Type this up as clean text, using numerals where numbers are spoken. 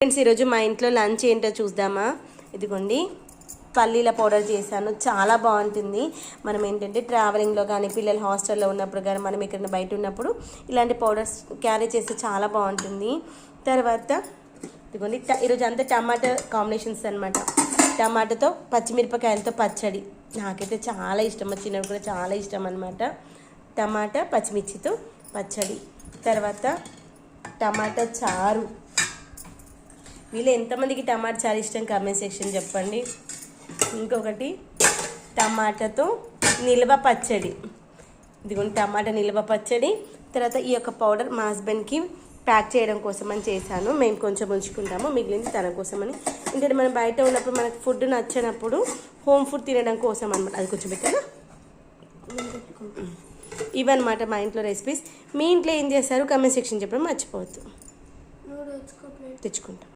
Friends ఈరోజు మా ఇంట్లో లంచ్ ఏంటో చూద్దామా. ఇదిగోండి పల్లీల పౌడర్ చేశాను, చాలా బాగుంటుంది. మనం ఏంటంటే ట్రావెలింగ్లో కానీ పిల్లలు హాస్టల్లో ఉన్నప్పుడు కానీ మనం ఇక్కడ బయట ఉన్నప్పుడు ఇలాంటి పౌడర్స్ క్యారీ చేస్తే చాలా బాగుంటుంది. తర్వాత ఇదిగోండి ఈరోజు అంతా టమాటా కాంబినేషన్స్ అనమాట. టమాటాతో పచ్చిమిరపకాయలతో పచ్చడి నాకైతే చాలా ఇష్టం, మా చిన్నప్పుడు కూడా చాలా ఇష్టం అనమాట. టమాటా పచ్చిమిర్చితో పచ్చడి, తర్వాత టమాటా చారు. వీళ్ళు ఎంతమందికి టమాటా చారు ఇష్టం కామెంట్ సెక్షన్ చెప్పండి. ఇంకొకటి టమాటాతో నిల్వ పచ్చడి, ఇదిగోండి టమాటా నిల్వ పచ్చడి. తర్వాత ఈ యొక్క పౌడర్ మా హస్బెండ్కి ప్యాక్ చేయడం కోసం అని చేశాను. మేము కొంచెం ఉంచుకుంటాము, మిగిలింది తన కోసం అని. ఎందుకంటే మనం బయట ఉన్నప్పుడు మనకు ఫుడ్ నచ్చినప్పుడు హోమ్ ఫుడ్ తినడం కోసం అనమాట. అది కొంచెం పెట్టాను. ఇవన్నమాట మా ఇంట్లో రెసిపీస్. మీ ఇంట్లో ఏం చేస్తారు కామెంట్ సెక్షన్ చెప్పడం మర్చిపోవద్దు. తెచ్చుకుంటాం.